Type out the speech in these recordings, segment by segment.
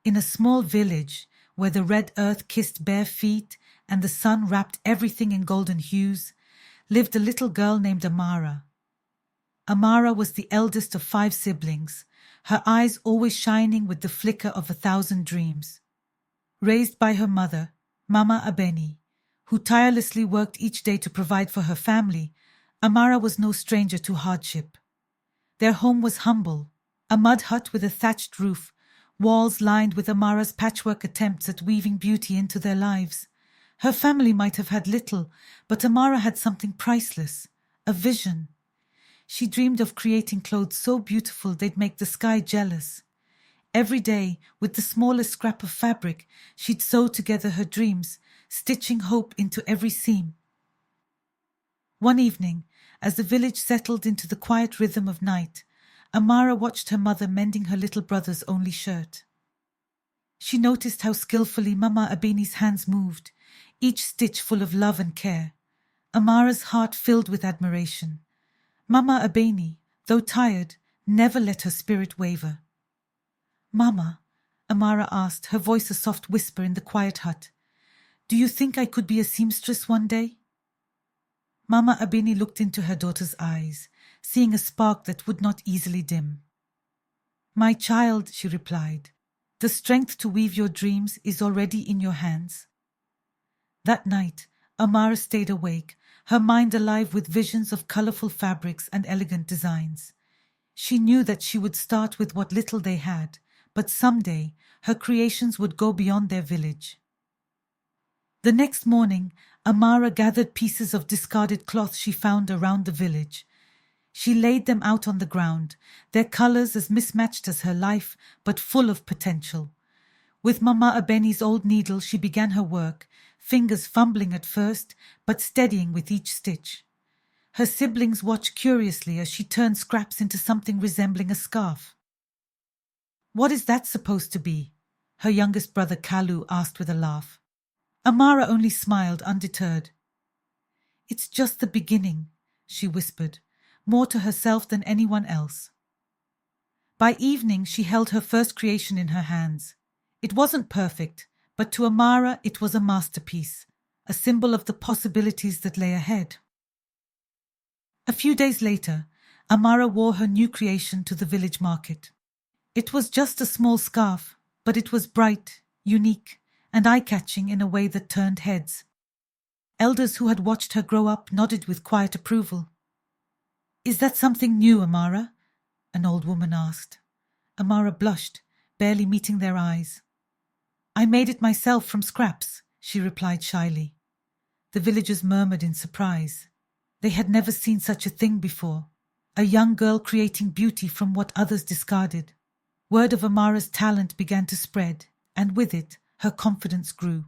In a small village where the red earth kissed bare feet and the sun wrapped everything in golden hues, lived a little girl named Amara. Amara was the eldest of 5 siblings, her eyes always shining with the flicker of 1,000 dreams. Raised by her mother, Mama Abeni, who tirelessly worked each day to provide for her family, Amara was no stranger to hardship. Their home was humble, a mud hut with a thatched roof, walls lined with Amara's patchwork attempts at weaving beauty into their lives. Her family might have had little, but Amara had something priceless, a vision. She dreamed of creating clothes so beautiful they'd make the sky jealous. Every day, with the smallest scrap of fabric, she'd sew together her dreams, stitching hope into every seam. One evening, as the village settled into the quiet rhythm of night, Amara watched her mother mending her little brother's only shirt. She noticed how skillfully Mama Abeni's hands moved, each stitch full of love and care. Amara's heart filled with admiration. Mama Abeni, though tired, never let her spirit waver. "Mama," Amara asked, her voice a soft whisper in the quiet hut, "do you think I could be a seamstress one day?" Mama Abeni looked into her daughter's eyes, seeing a spark that would not easily dim. "My child," she replied, "the strength to weave your dreams is already in your hands." That night, Amara stayed awake, her mind alive with visions of colorful fabrics and elegant designs. She knew that she would start with what little they had, but someday her creations would go beyond their village. The next morning, Amara gathered pieces of discarded cloth she found around the village. She laid them out on the ground, their colors as mismatched as her life, but full of potential. With Mama Abeni's old needle she began her work, fingers fumbling at first, but steadying with each stitch. Her siblings watched curiously as she turned scraps into something resembling a scarf. "What is that supposed to be?" her youngest brother Kalu asked with a laugh. Amara only smiled, undeterred. "It's just the beginning," she whispered, more to herself than anyone else. By evening she held her first creation in her hands. It wasn't perfect, but to Amara it was a masterpiece, a symbol of the possibilities that lay ahead. A few days later, Amara wore her new creation to the village market. It was just a small scarf, but it was bright, unique, and eye-catching in a way that turned heads. Elders who had watched her grow up nodded with quiet approval. "Is that something new, Amara?" an old woman asked. Amara blushed, barely meeting their eyes. "I made it myself from scraps," she replied shyly. The villagers murmured in surprise. They had never seen such a thing before, a young girl creating beauty from what others discarded. Word of Amara's talent began to spread, and with it, her confidence grew.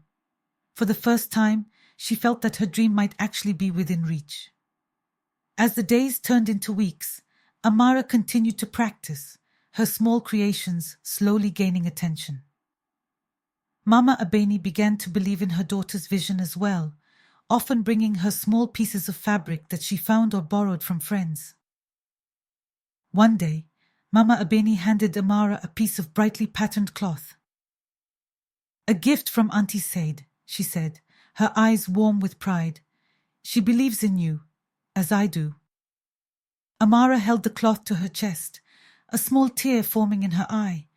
For the first time, she felt that her dream might actually be within reach. As the days turned into weeks, Amara continued to practice, her small creations slowly gaining attention. Mama Abeni began to believe in her daughter's vision as well, often bringing her small pieces of fabric that she found or borrowed from friends. One day, Mama Abeni handed Amara a piece of brightly patterned cloth. "A gift from Auntie Said," she said, her eyes warm with pride. "She believes in you, as I do." Amara held the cloth to her chest, a small tear forming in her eye.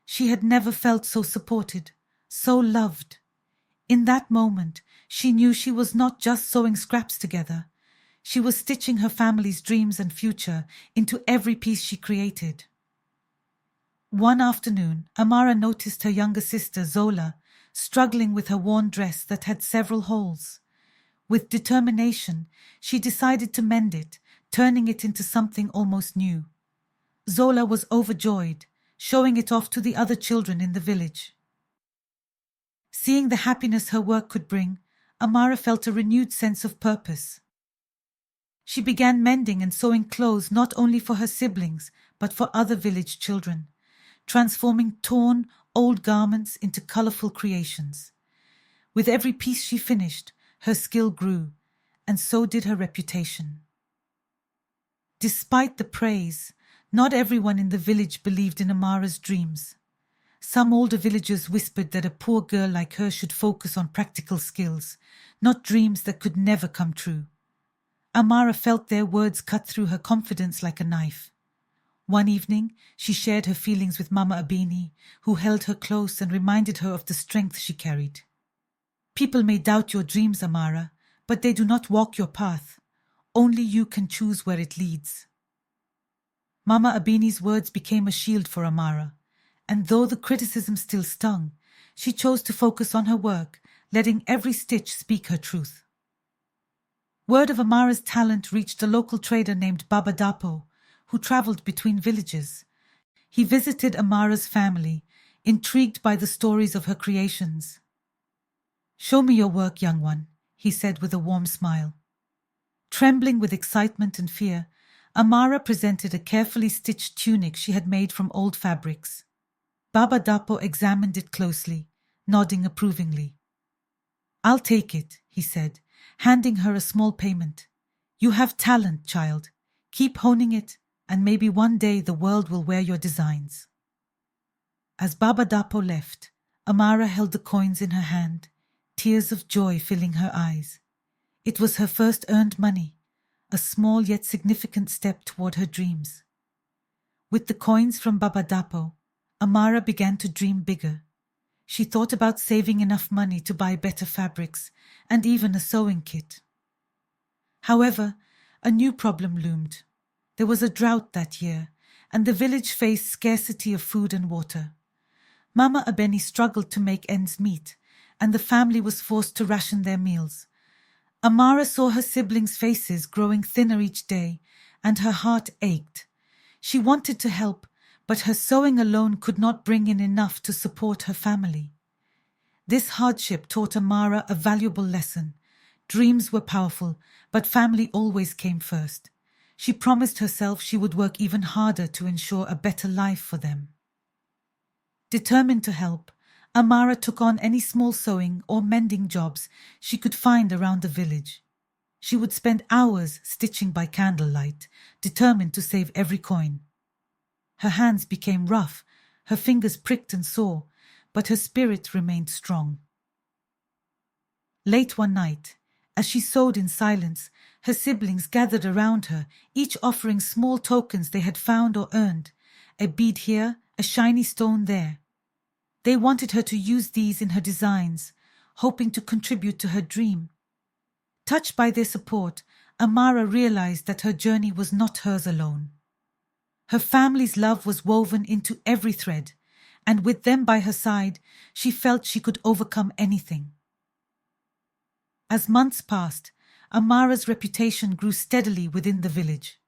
She had never felt so supported, so loved. In that moment, she knew she was not just sewing scraps together. She was stitching her family's dreams and future into every piece she created. One afternoon, Amara noticed her younger sister, Zola, struggling with her worn dress that had several holes. With determination, she decided to mend it, turning it into something almost new. Zola was overjoyed, showing it off to the other children in the village. Seeing the happiness her work could bring, Amara felt a renewed sense of purpose. She began mending and sewing clothes not only for her siblings, but for other village children, transforming torn, old garments into colorful creations. With every piece she finished, her skill grew, and so did her reputation. Despite the praise, not everyone in the village believed in Amara's dreams. Some older villagers whispered that a poor girl like her should focus on practical skills, not dreams that could never come true. Amara felt their words cut through her confidence like a knife. One evening, she shared her feelings with Mama Abeni, who held her close and reminded her of the strength she carried. People may doubt your dreams, Amara, but they do not walk your path. Only you can choose where it leads. Mama Abeni's words became a shield for Amara, and though the criticism still stung, she chose to focus on her work, letting every stitch speak her truth. Word of Amara's talent reached a local trader named Baba Dapo, who travelled between villages. He visited Amara's family, intrigued by the stories of her creations. "Show me your work, young one," he said with a warm smile. Trembling with excitement and fear, Amara presented a carefully stitched tunic she had made from old fabrics. Baba Dapo examined it closely, nodding approvingly. "I'll take it," he said, handing her a small payment. "You have talent, child. Keep honing it, and maybe one day the world will wear your designs." As Baba Dapo left, Amara held the coins in her hand, tears of joy filling her eyes. It was her first earned money, a small yet significant step toward her dreams. With the coins from Baba Dapo, Amara began to dream bigger. She thought about saving enough money to buy better fabrics and even a sewing kit. However, a new problem loomed. There was a drought that year, and the village faced scarcity of food and water. Mama Abeni struggled to make ends meet, and the family was forced to ration their meals. Amara saw her siblings' faces growing thinner each day, and her heart ached. She wanted to help, but her sewing alone could not bring in enough to support her family. This hardship taught Amara a valuable lesson. Dreams were powerful, but family always came first. She promised herself she would work even harder to ensure a better life for them. Determined to help, Amara took on any small sewing or mending jobs she could find around the village. She would spend hours stitching by candlelight, determined to save every coin. Her hands became rough, her fingers pricked and sore, but her spirit remained strong. Late one night, as she sewed in silence, her siblings gathered around her, each offering small tokens they had found or earned, a bead here, a shiny stone there. They wanted her to use these in her designs, hoping to contribute to her dream. Touched by their support, Amara realized that her journey was not hers alone. Her family's love was woven into every thread, and with them by her side, she felt she could overcome anything. As months passed, Amara's reputation grew steadily within the village.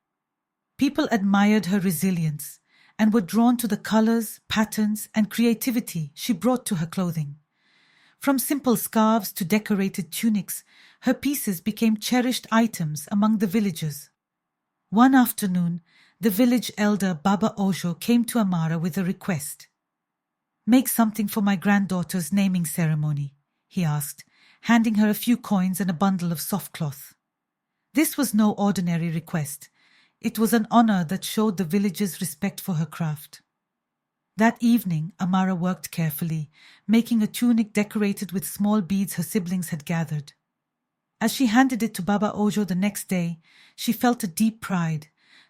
People admired her resilience and were drawn to the colors, patterns, and creativity she brought to her clothing. From simple scarves to decorated tunics, her pieces became cherished items among the villagers. One afternoon, the village elder Baba Ojo came to Amara with a request. "Make something for my granddaughter's naming ceremony," he asked, handing her a few coins and a bundle of soft cloth. This was no ordinary request. It was an honor that showed the villagers' respect for her craft. That evening, Amara worked carefully, making a tunic decorated with small beads her siblings had gathered. As she handed it to Baba Ojo the next day, she felt a deep pride,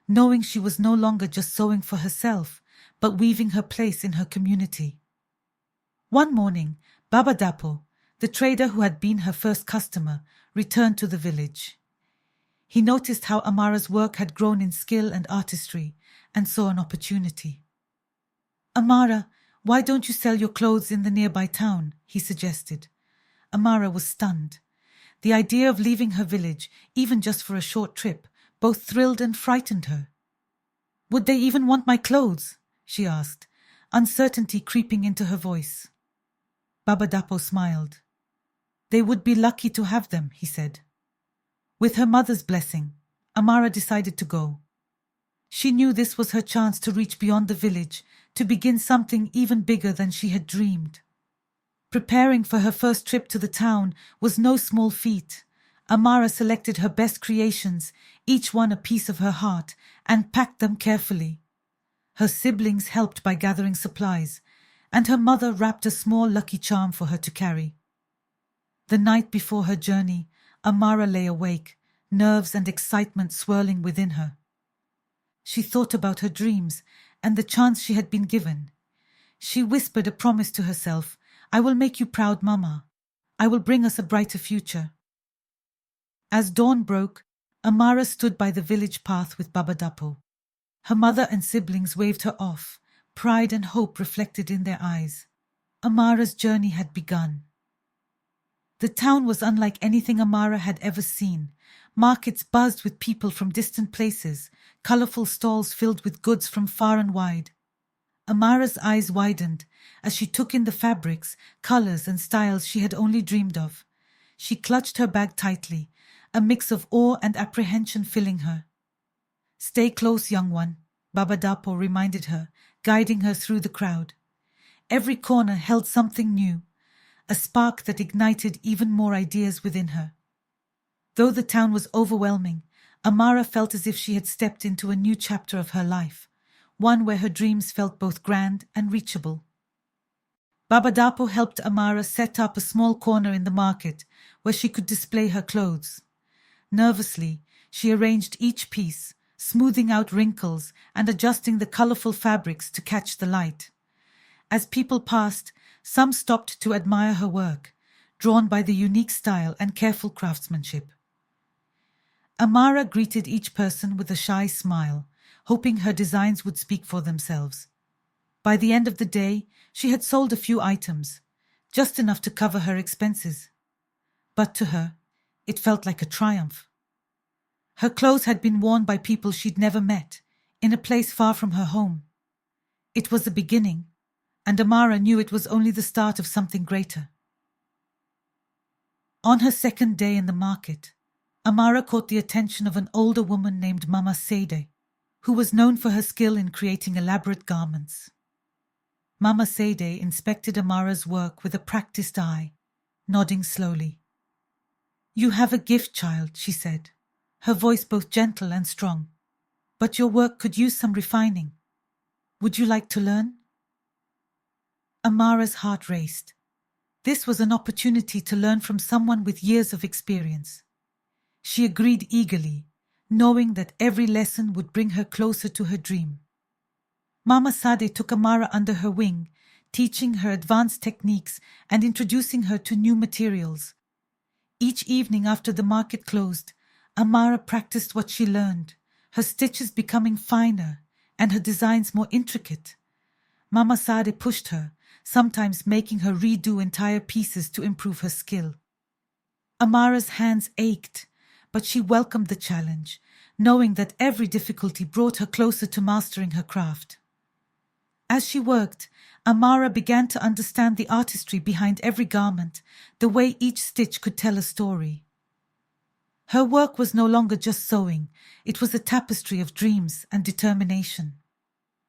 knowing she was no longer just sewing for herself, but weaving her place in her community. One morning, Baba Dapo, the trader who had been her first customer, returned to the village. He noticed how Amara's work had grown in skill and artistry, and saw an opportunity. "Amara, why don't you sell your clothes in the nearby town?" he suggested. Amara was stunned. The idea of leaving her village, even just for a short trip, both thrilled and frightened her. "Would they even want my clothes?" she asked, uncertainty creeping into her voice. Baba Dapo smiled. "They would be lucky to have them," he said. With her mother's blessing, Amara decided to go. She knew this was her chance to reach beyond the village, to begin something even bigger than she had dreamed. Preparing for her first trip to the town was no small feat. Amara selected her best creations, each one a piece of her heart, and packed them carefully. Her siblings helped by gathering supplies, and her mother wrapped a small lucky charm for her to carry. The night before her journey, Amara lay awake, nerves and excitement swirling within her. She thought about her dreams and the chance she had been given. She whispered a promise to herself, "I will make you proud, Mama. I will bring us a brighter future." As dawn broke, Amara stood by the village path with Baba Dapo. Her mother and siblings waved her off, pride and hope reflected in their eyes. Amara's journey had begun. The town was unlike anything Amara had ever seen. Markets buzzed with people from distant places, colourful stalls filled with goods from far and wide. Amara's eyes widened as she took in the fabrics, colours and styles she had only dreamed of. She clutched her bag tightly, a mix of awe and apprehension filling her. "Stay close, young one," Baba Dapo reminded her, guiding her through the crowd. Every corner held something new, a spark that ignited even more ideas within her. Though the town was overwhelming, Amara felt as if she had stepped into a new chapter of her life, one where her dreams felt both grand and reachable. Baba Dapo helped Amara set up a small corner in the market where she could display her clothes. Nervously, she arranged each piece, smoothing out wrinkles and adjusting the colourful fabrics to catch the light. As people passed, some stopped to admire her work, drawn by the unique style and careful craftsmanship. Amara greeted each person with a shy smile, hoping her designs would speak for themselves. By the end of the day, she had sold a few items, just enough to cover her expenses. But to her, it felt like a triumph. Her clothes had been worn by people she'd never met, in a place far from her home. It was a beginning, and Amara knew it was only the start of something greater. On her second day in the market, Amara caught the attention of an older woman named Mama Seide, who was known for her skill in creating elaborate garments. Mama Seide inspected Amara's work with a practiced eye, nodding slowly. "You have a gift, child," she said, her voice both gentle and strong. "But your work could use some refining. Would you like to learn?" Amara's heart raced. This was an opportunity to learn from someone with years of experience. She agreed eagerly, knowing that every lesson would bring her closer to her dream. Mama Sade took Amara under her wing, teaching her advanced techniques and introducing her to new materials. Each evening after the market closed, Amara practiced what she learned, her stitches becoming finer and her designs more intricate. Mama Sade pushed her, sometimes making her redo entire pieces to improve her skill. Amara's hands ached, but she welcomed the challenge, knowing that every difficulty brought her closer to mastering her craft. As she worked, Amara began to understand the artistry behind every garment, the way each stitch could tell a story. Her work was no longer just sewing, it was a tapestry of dreams and determination.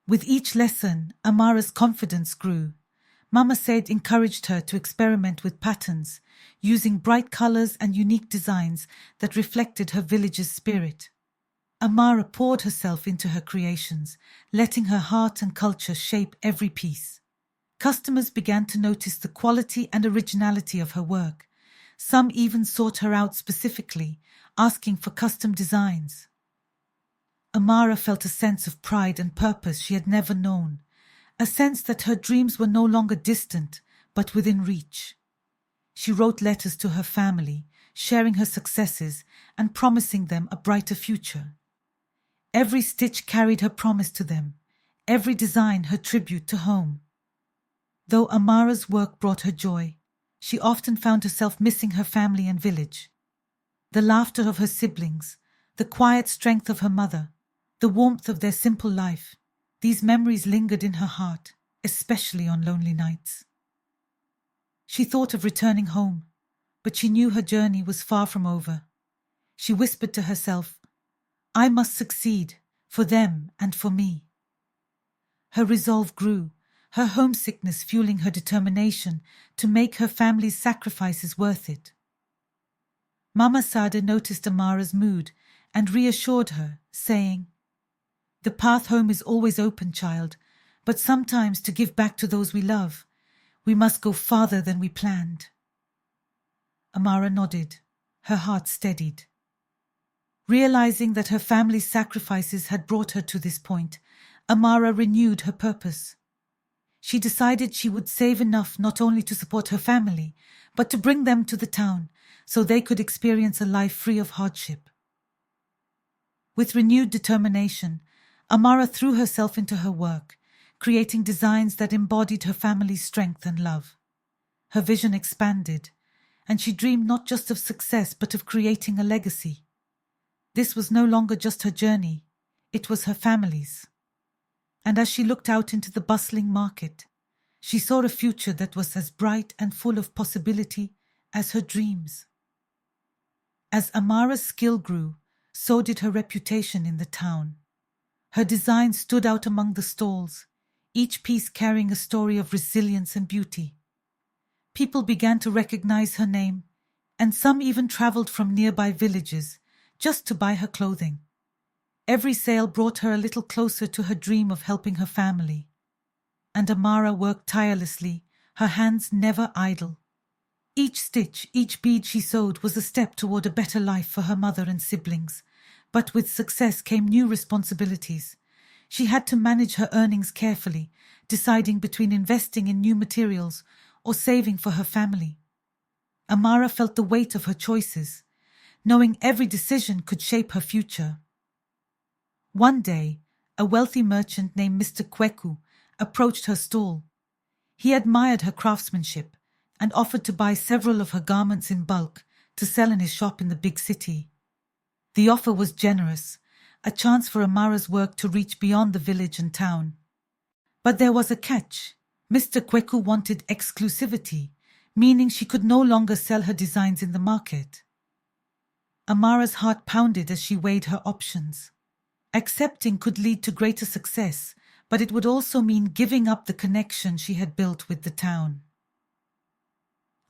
With each lesson, Amara's confidence grew. Mama Said encouraged her to experiment with patterns, using bright colors and unique designs that reflected her village's spirit. Amara poured herself into her creations, letting her heart and culture shape every piece. Customers began to notice the quality and originality of her work. Some even sought her out specifically, asking for custom designs. Amara felt a sense of pride and purpose she had never known, a sense that her dreams were no longer distant, but within reach. She wrote letters to her family, sharing her successes and promising them a brighter future. Every stitch carried her promise to them, every design her tribute to home. Though Amara's work brought her joy, she often found herself missing her family and village. The laughter of her siblings, the quiet strength of her mother, the warmth of their simple life, these memories lingered in her heart, especially on lonely nights. She thought of returning home, but she knew her journey was far from over. She whispered to herself, "I must succeed, for them and for me." Her resolve grew, her homesickness fueling her determination to make her family's sacrifices worth it. Mama Sada noticed Amara's mood and reassured her, saying, "The path home is always open, child, But sometimes to give back to those we love, we must go farther than we planned. Amara nodded, her heart steadied. Realizing that her family's sacrifices had brought her to this point, Amara renewed her purpose. She decided she would save enough not only to support her family, but to bring them to the town so they could experience a life free of hardship. With renewed determination, Amara threw herself into her work, creating designs that embodied her family's strength and love. Her vision expanded, and she dreamed not just of success but of creating a legacy. This was no longer just her journey, it was her family's. And as she looked out into the bustling market, she saw a future that was as bright and full of possibility as her dreams. As Amara's skill grew, so did her reputation in the town. Her design stood out among the stalls, each piece carrying a story of resilience and beauty. People began to recognize her name, and some even traveled from nearby villages just to buy her clothing. Every sale brought her a little closer to her dream of helping her family. And Amara worked tirelessly, her hands never idle. Each stitch, each bead she sewed was a step toward a better life for her mother and siblings. But with success came new responsibilities. She had to manage her earnings carefully, deciding between investing in new materials or saving for her family. Amara felt the weight of her choices, knowing every decision could shape her future. One day, a wealthy merchant named Mr. Kweku approached her stall. He admired her craftsmanship and offered to buy several of her garments in bulk to sell in his shop in the big city. The offer was generous, a chance for Amara's work to reach beyond the village and town. But there was a catch. Mr. Kweku wanted exclusivity, meaning she could no longer sell her designs in the market. Amara's heart pounded as she weighed her options. Accepting could lead to greater success, but it would also mean giving up the connection she had built with the town.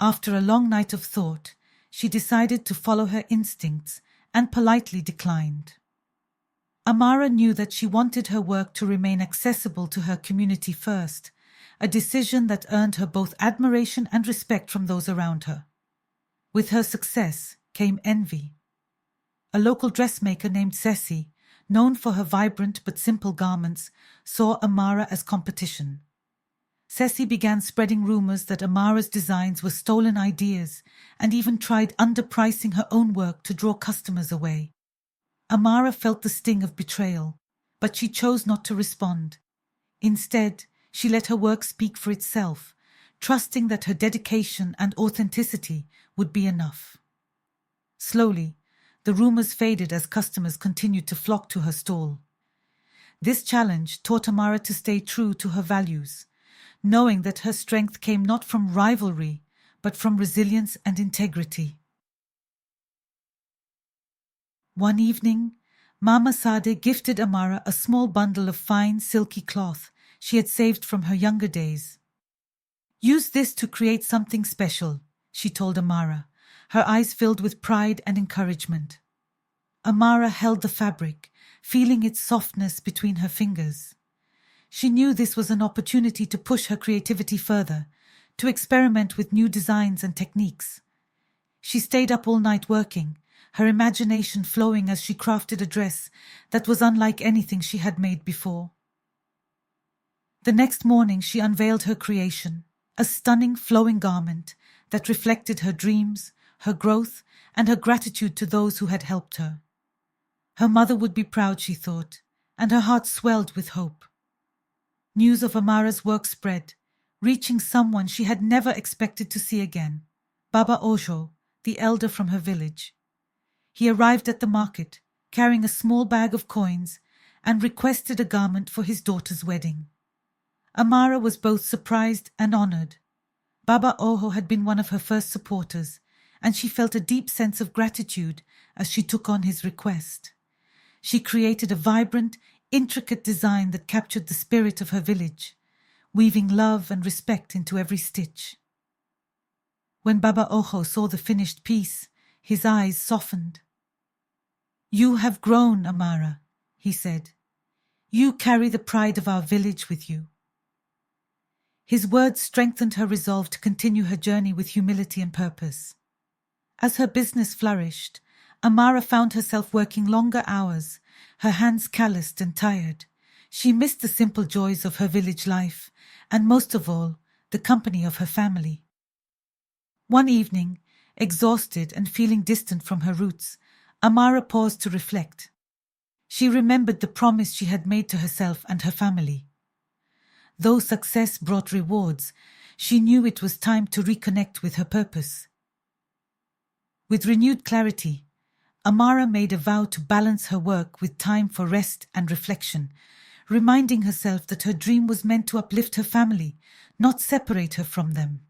After a long night of thought, she decided to follow her instincts and politely declined. Amara knew that she wanted her work to remain accessible to her community first, a decision that earned her both admiration and respect from those around her. With her success came envy. A local dressmaker named Ceci, known for her vibrant but simple garments, saw Amara as competition. Ceci began spreading rumors that Amara's designs were stolen ideas and even tried underpricing her own work to draw customers away. Amara felt the sting of betrayal, but she chose not to respond. Instead, she let her work speak for itself, trusting that her dedication and authenticity would be enough. Slowly, the rumors faded as customers continued to flock to her stall. This challenge taught Amara to stay true to her values, knowing that her strength came not from rivalry, but from resilience and integrity. One evening, Mama Sade gifted Amara a small bundle of fine, silky cloth she had saved from her younger days. "Use this to create something special," she told Amara, her eyes filled with pride and encouragement. Amara held the fabric, feeling its softness between her fingers. She knew this was an opportunity to push her creativity further, to experiment with new designs and techniques. She stayed up all night working, her imagination flowing as she crafted a dress that was unlike anything she had made before. The next morning she unveiled her creation, a stunning flowing garment that reflected her dreams, her growth, and her gratitude to those who had helped her. Her mother would be proud, she thought, and her heart swelled with hope. News of Amara's work spread, reaching someone she had never expected to see again, Baba Ojo, the elder from her village. He arrived at the market, carrying a small bag of coins, and requested a garment for his daughter's wedding. Amara was both surprised and honored. Baba Ojo had been one of her first supporters, and she felt a deep sense of gratitude as she took on his request. She created a vibrant, intricate design that captured the spirit of her village, weaving love and respect into every stitch. When Baba Ojo saw the finished piece, his eyes softened. "You have grown, Amara," he said. "You carry the pride of our village with you." His words strengthened her resolve to continue her journey with humility and purpose. As her business flourished, Amara found herself working longer hours, her hands calloused and tired. She missed the simple joys of her village life, and most of all, the company of her family. One evening, exhausted and feeling distant from her roots, Amara paused to reflect. She remembered the promise she had made to herself and her family. Though success brought rewards, she knew it was time to reconnect with her purpose. With renewed clarity, Amara made a vow to balance her work with time for rest and reflection, reminding herself that her dream was meant to uplift her family, not separate her from them.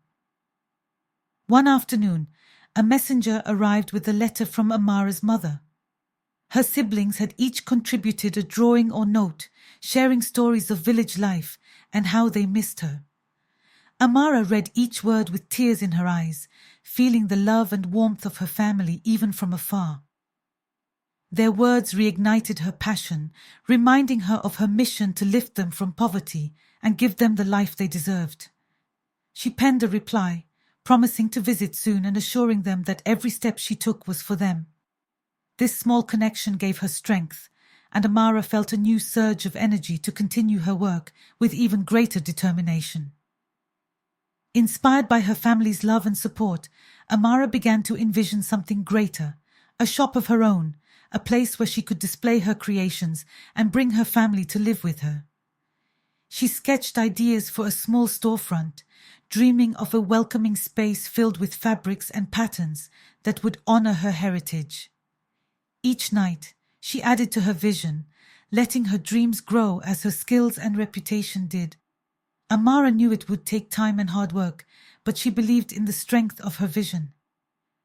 One afternoon, a messenger arrived with a letter from Amara's mother. Her siblings had each contributed a drawing or note, sharing stories of village life and how they missed her. Amara read each word with tears in her eyes, feeling the love and warmth of her family even from afar. Their words reignited her passion, reminding her of her mission to lift them from poverty and give them the life they deserved. She penned a reply, promising to visit soon and assuring them that every step she took was for them. This small connection gave her strength, and Amara felt a new surge of energy to continue her work with even greater determination. Inspired by her family's love and support, Amara began to envision something greater, a shop of her own, a place where she could display her creations and bring her family to live with her. She sketched ideas for a small storefront, dreaming of a welcoming space filled with fabrics and patterns that would honor her heritage. Each night, she added to her vision, letting her dreams grow as her skills and reputation did. Amara knew it would take time and hard work, but she believed in the strength of her vision.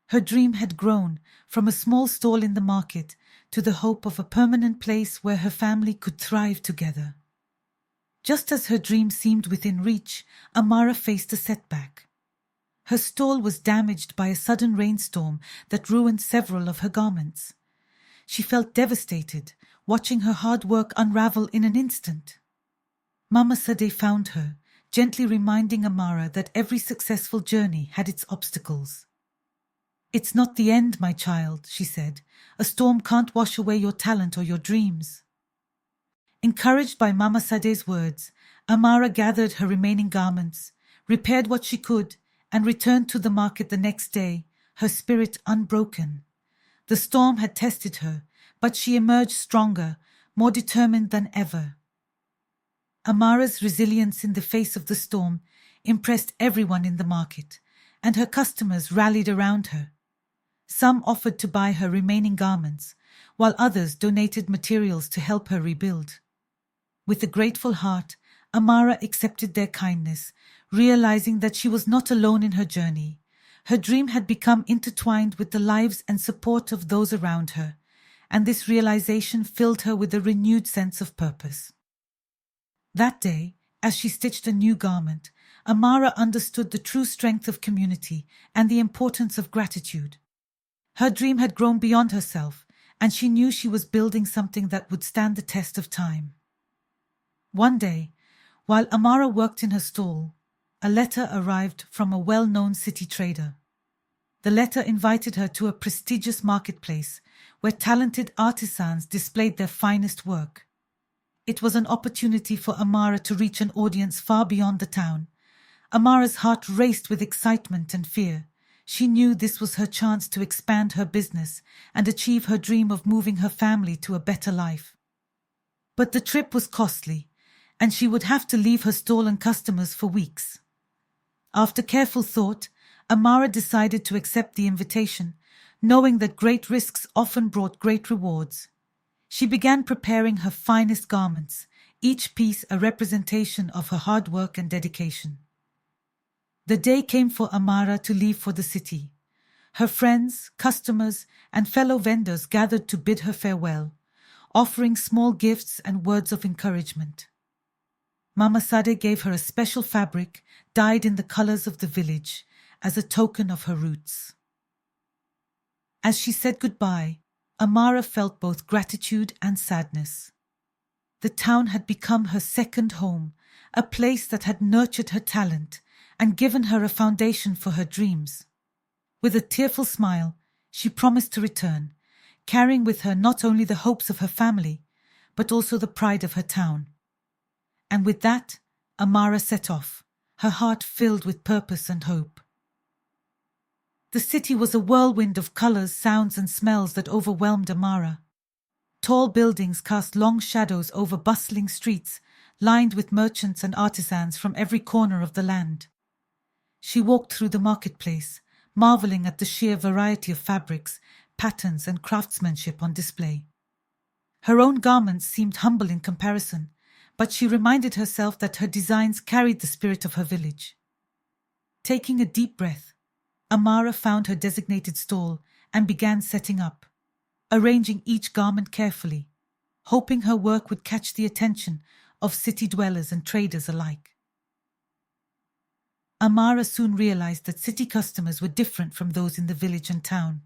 Her dream had grown from a small stall in the market to the hope of a permanent place where her family could thrive together. Just as her dream seemed within reach, Amara faced a setback. Her stall was damaged by a sudden rainstorm that ruined several of her garments. She felt devastated, watching her hard work unravel in an instant. Mama Sade found her, gently reminding Amara that every successful journey had its obstacles. "It's not the end, my child," she said. "A storm can't wash away your talent or your dreams." Encouraged by Mama Sade's words, Amara gathered her remaining garments, repaired what she could, and returned to the market the next day, her spirit unbroken. The storm had tested her, but she emerged stronger, more determined than ever. Amara's resilience in the face of the storm impressed everyone in the market, and her customers rallied around her. Some offered to buy her remaining garments, while others donated materials to help her rebuild. With a grateful heart, Amara accepted their kindness, realizing that she was not alone in her journey. Her dream had become intertwined with the lives and support of those around her, and this realization filled her with a renewed sense of purpose. That day, as she stitched a new garment, Amara understood the true strength of community and the importance of gratitude. Her dream had grown beyond herself, and she knew she was building something that would stand the test of time. One day, while Amara worked in her stall, a letter arrived from a well-known city trader. The letter invited her to a prestigious marketplace where talented artisans displayed their finest work. It was an opportunity for Amara to reach an audience far beyond the town. Amara's heart raced with excitement and fear. She knew this was her chance to expand her business and achieve her dream of moving her family to a better life. But the trip was costly, and she would have to leave her stall and customers for weeks. After careful thought, Amara decided to accept the invitation, knowing that great risks often brought great rewards. She began preparing her finest garments, each piece a representation of her hard work and dedication. The day came for Amara to leave for the city. Her friends, customers, and fellow vendors gathered to bid her farewell, offering small gifts and words of encouragement. Mama Sade gave her a special fabric dyed in the colors of the village as a token of her roots. As she said goodbye, Amara felt both gratitude and sadness. The town had become her second home, a place that had nurtured her talent and given her a foundation for her dreams. With a tearful smile, she promised to return, carrying with her not only the hopes of her family, but also the pride of her town. And with that, Amara set off, her heart filled with purpose and hope. The city was a whirlwind of colors, sounds, and smells that overwhelmed Amara. Tall buildings cast long shadows over bustling streets, lined with merchants and artisans from every corner of the land. She walked through the marketplace, marveling at the sheer variety of fabrics, patterns, and craftsmanship on display. Her own garments seemed humble in comparison, but she reminded herself that her designs carried the spirit of her village. Taking a deep breath, Amara found her designated stall and began setting up, arranging each garment carefully, hoping her work would catch the attention of city dwellers and traders alike. Amara soon realized that city customers were different from those in the village and town.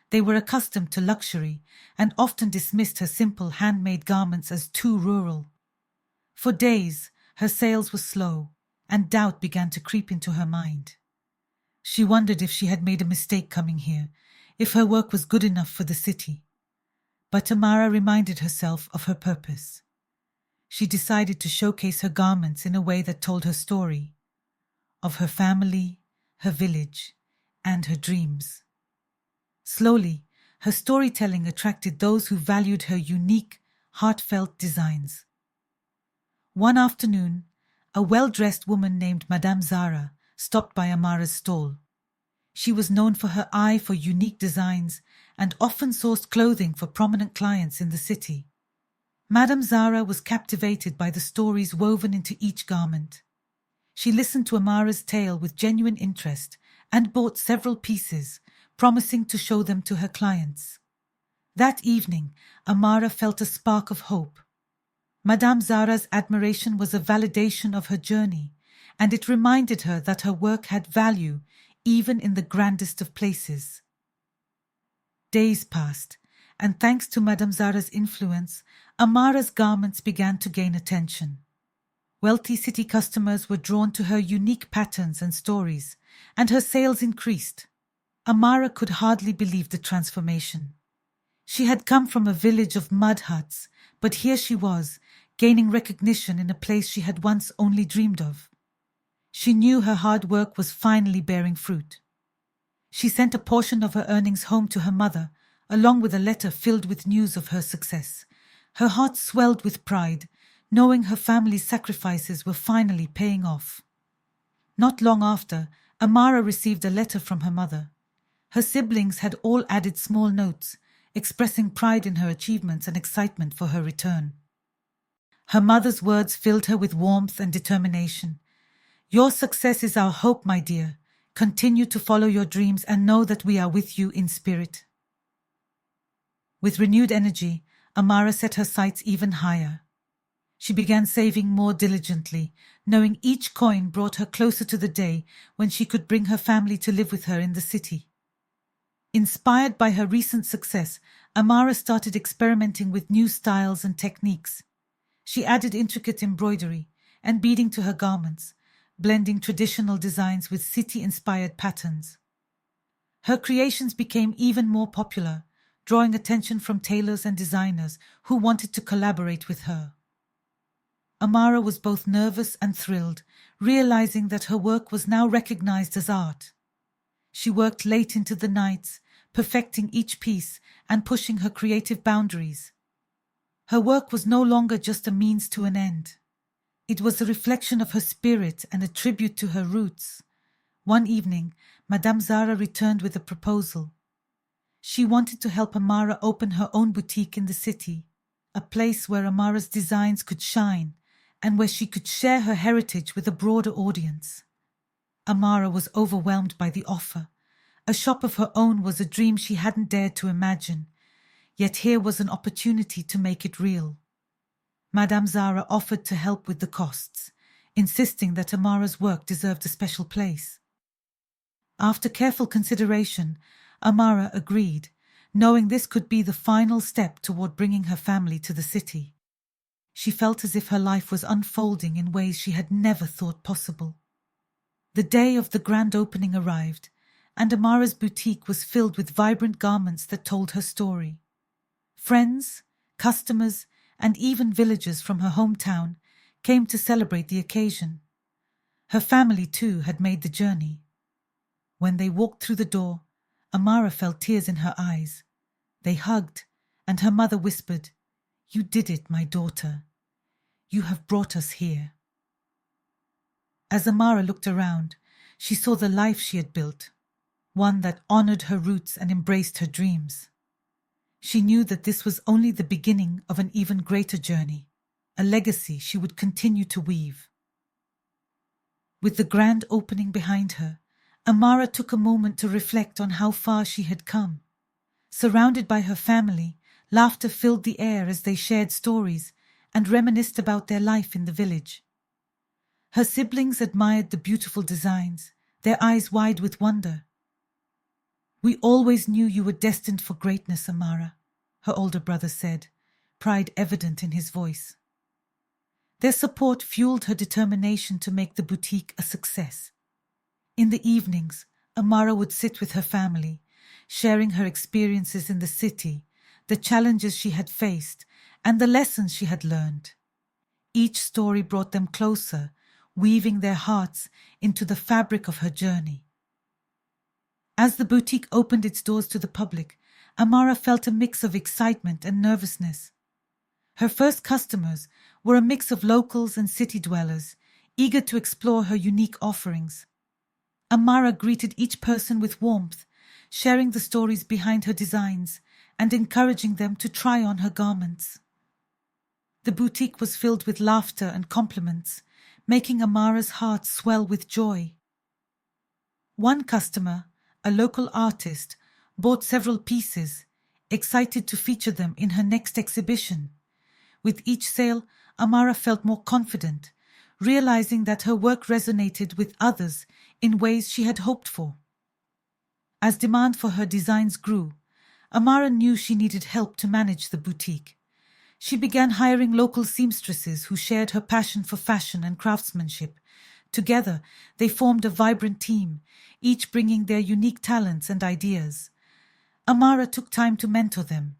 They were accustomed to luxury and often dismissed her simple handmade garments as too rural. For days, her sales were slow, and doubt began to creep into her mind. She wondered if she had made a mistake coming here, if her work was good enough for the city. But Amara reminded herself of her purpose. She decided to showcase her garments in a way that told her story, of her family, her village, and her dreams. Slowly, her storytelling attracted those who valued her unique, heartfelt designs. One afternoon, a well-dressed woman named Madame Zara stopped by Amara's stall. She was known for her eye for unique designs and often sourced clothing for prominent clients in the city. Madame Zara was captivated by the stories woven into each garment. She listened to Amara's tale with genuine interest and bought several pieces, promising to show them to her clients. That evening, Amara felt a spark of hope. Madame Zara's admiration was a validation of her journey, and it reminded her that her work had value even in the grandest of places. Days passed, and thanks to Madame Zara's influence, Amara's garments began to gain attention. Wealthy city customers were drawn to her unique patterns and stories, and her sales increased. Amara could hardly believe the transformation. She had come from a village of mud huts, but here she was, gaining recognition in a place she had once only dreamed of. She knew her hard work was finally bearing fruit. She sent a portion of her earnings home to her mother, along with a letter filled with news of her success. Her heart swelled with pride, knowing her family's sacrifices were finally paying off. Not long after, Amara received a letter from her mother. Her siblings had all added small notes, expressing pride in her achievements and excitement for her return. Her mother's words filled her with warmth and determination. "Your success is our hope, my dear. Continue to follow your dreams and know that we are with you in spirit." With renewed energy, Amara set her sights even higher. She began saving more diligently, knowing each coin brought her closer to the day when she could bring her family to live with her in the city. Inspired by her recent success, Amara started experimenting with new styles and techniques. She added intricate embroidery and beading to her garments, blending traditional designs with city-inspired patterns. Her creations became even more popular, drawing attention from tailors and designers who wanted to collaborate with her. Amara was both nervous and thrilled, realizing that her work was now recognized as art. She worked late into the nights, perfecting each piece and pushing her creative boundaries. Her work was no longer just a means to an end. It was a reflection of her spirit and a tribute to her roots. One evening, Madame Zara returned with a proposal. She wanted to help Amara open her own boutique in the city, a place where Amara's designs could shine and where she could share her heritage with a broader audience. Amara was overwhelmed by the offer. A shop of her own was a dream she hadn't dared to imagine, yet here was an opportunity to make it real. Madame Zara offered to help with the costs, insisting that Amara's work deserved a special place. After careful consideration, Amara agreed, knowing this could be the final step toward bringing her family to the city. She felt as if her life was unfolding in ways she had never thought possible. The day of the grand opening arrived, and Amara's boutique was filled with vibrant garments that told her story. Friends, customers, and even villagers from her hometown came to celebrate the occasion. Her family, too, had made the journey. When they walked through the door, Amara felt tears in her eyes. They hugged, and her mother whispered, "You did it, my daughter. You have brought us here." As Amara looked around, she saw the life she had built, one that honored her roots and embraced her dreams. She knew that this was only the beginning of an even greater journey, a legacy she would continue to weave. With the grand opening behind her, Amara took a moment to reflect on how far she had come. Surrounded by her family, laughter filled the air as they shared stories and reminisced about their life in the village. Her siblings admired the beautiful designs, their eyes wide with wonder. "We always knew you were destined for greatness, Amara," her older brother said, pride evident in his voice. Their support fueled her determination to make the boutique a success. In the evenings, Amara would sit with her family, sharing her experiences in the city, the challenges she had faced, and the lessons she had learned. Each story brought them closer, weaving their hearts into the fabric of her journey. As the boutique opened its doors to the public, Amara felt a mix of excitement and nervousness. Her first customers were a mix of locals and city dwellers, eager to explore her unique offerings. Amara greeted each person with warmth, sharing the stories behind her designs and encouraging them to try on her garments. The boutique was filled with laughter and compliments, making Amara's heart swell with joy. One customer, a local artist, bought several pieces, excited to feature them in her next exhibition. With each sale, Amara felt more confident, realizing that her work resonated with others in ways she had hoped for. As demand for her designs grew, Amara knew she needed help to manage the boutique. She began hiring local seamstresses who shared her passion for fashion and craftsmanship. Together, they formed a vibrant team, each bringing their unique talents and ideas. Amara took time to mentor them,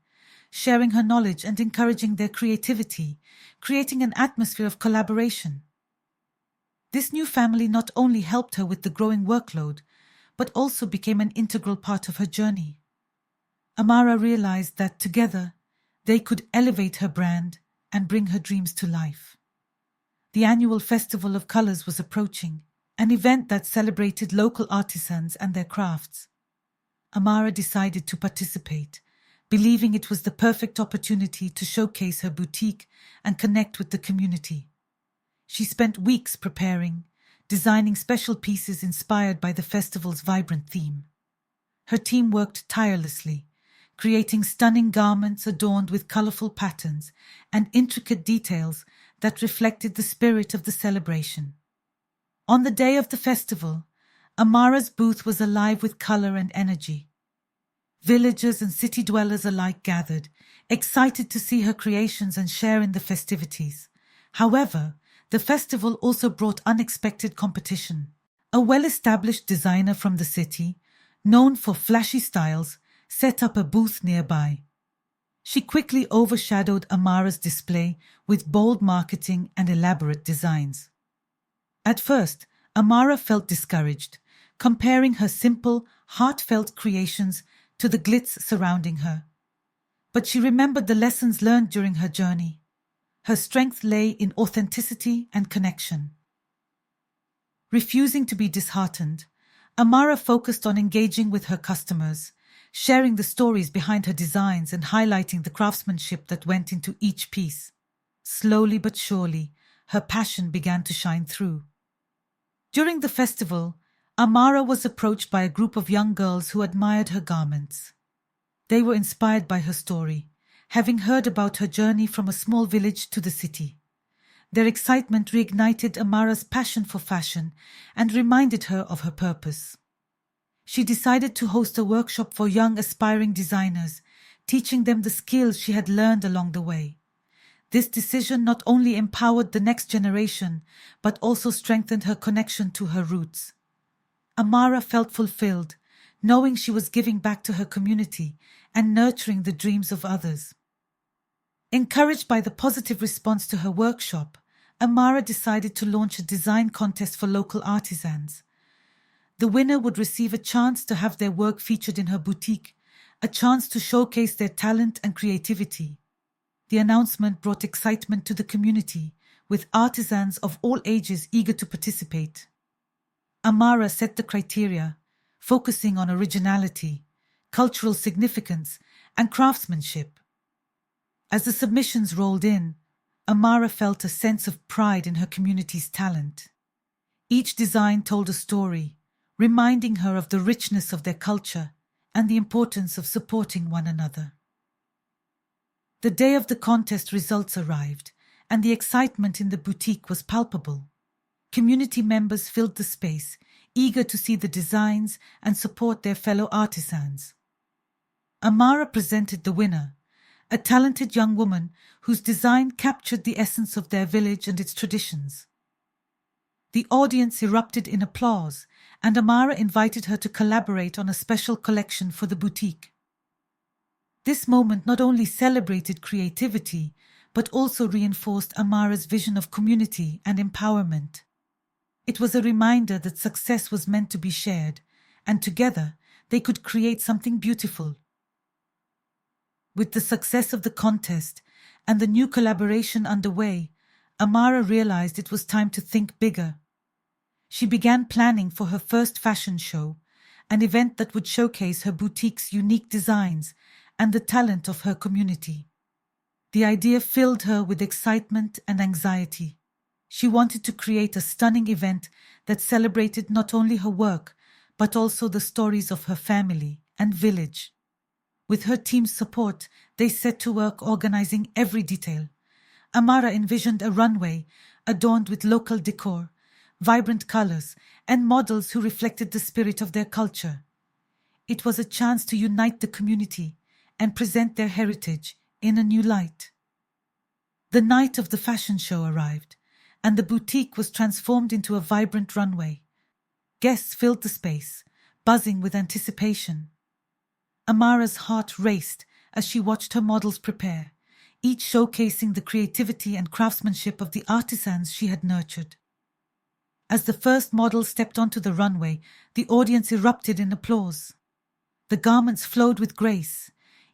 sharing her knowledge and encouraging their creativity, creating an atmosphere of collaboration. This new family not only helped her with the growing workload, but also became an integral part of her journey. Amara realized that together they could elevate her brand and bring her dreams to life. The annual Festival of Colors was approaching, an event that celebrated local artisans and their crafts. Amara decided to participate, believing it was the perfect opportunity to showcase her boutique and connect with the community. She spent weeks preparing, designing special pieces inspired by the festival's vibrant theme. Her team worked tirelessly, creating stunning garments adorned with colorful patterns and intricate details that reflected the spirit of the celebration. On the day of the festival, Amara's booth was alive with color and energy. Villagers and city dwellers alike gathered, excited to see her creations and share in the festivities. However, the festival also brought unexpected competition. A well-established designer from the city, known for flashy styles, set up a booth nearby. She quickly overshadowed Amara's display with bold marketing and elaborate designs. At first, Amara felt discouraged, comparing her simple, heartfelt creations to the glitz surrounding her. But she remembered the lessons learned during her journey. Her strength lay in authenticity and connection. Refusing to be disheartened, Amara focused on engaging with her customers, sharing the stories behind her designs and highlighting the craftsmanship that went into each piece. Slowly but surely, her passion began to shine through. During the festival, Amara was approached by a group of young girls who admired her garments. They were inspired by her story, having heard about her journey from a small village to the city. Their excitement reignited Amara's passion for fashion and reminded her of her purpose. She decided to host a workshop for young aspiring designers, teaching them the skills she had learned along the way. This decision not only empowered the next generation, but also strengthened her connection to her roots. Amara felt fulfilled, knowing she was giving back to her community and nurturing the dreams of others. Encouraged by the positive response to her workshop, Amara decided to launch a design contest for local artisans. The winner would receive a chance to have their work featured in her boutique, a chance to showcase their talent and creativity. The announcement brought excitement to the community, with artisans of all ages eager to participate. Amara set the criteria, focusing on originality, cultural significance, and craftsmanship. As the submissions rolled in, Amara felt a sense of pride in her community's talent. Each design told a story, reminding her of the richness of their culture and the importance of supporting one another. The day of the contest results arrived, and the excitement in the boutique was palpable. Community members filled the space, eager to see the designs and support their fellow artisans. Amara presented the winner, a talented young woman whose design captured the essence of their village and its traditions. The audience erupted in applause, and Amara invited her to collaborate on a special collection for the boutique. This moment not only celebrated creativity, but also reinforced Amara's vision of community and empowerment. It was a reminder that success was meant to be shared, and together they could create something beautiful. With the success of the contest and the new collaboration underway, Amara realized it was time to think bigger. She began planning for her first fashion show, an event that would showcase her boutique's unique designs and the talent of her community. The idea filled her with excitement and anxiety. She wanted to create a stunning event that celebrated not only her work, but also the stories of her family and village. With her team's support, they set to work organizing every detail. Amara envisioned a runway adorned with local decor, vibrant colors, and models who reflected the spirit of their culture. It was a chance to unite the community and present their heritage in a new light. The night of the fashion show arrived, and the boutique was transformed into a vibrant runway. Guests filled the space, buzzing with anticipation. Amara's heart raced as she watched her models prepare, each showcasing the creativity and craftsmanship of the artisans she had nurtured. As the first model stepped onto the runway, the audience erupted in applause. The garments flowed with grace,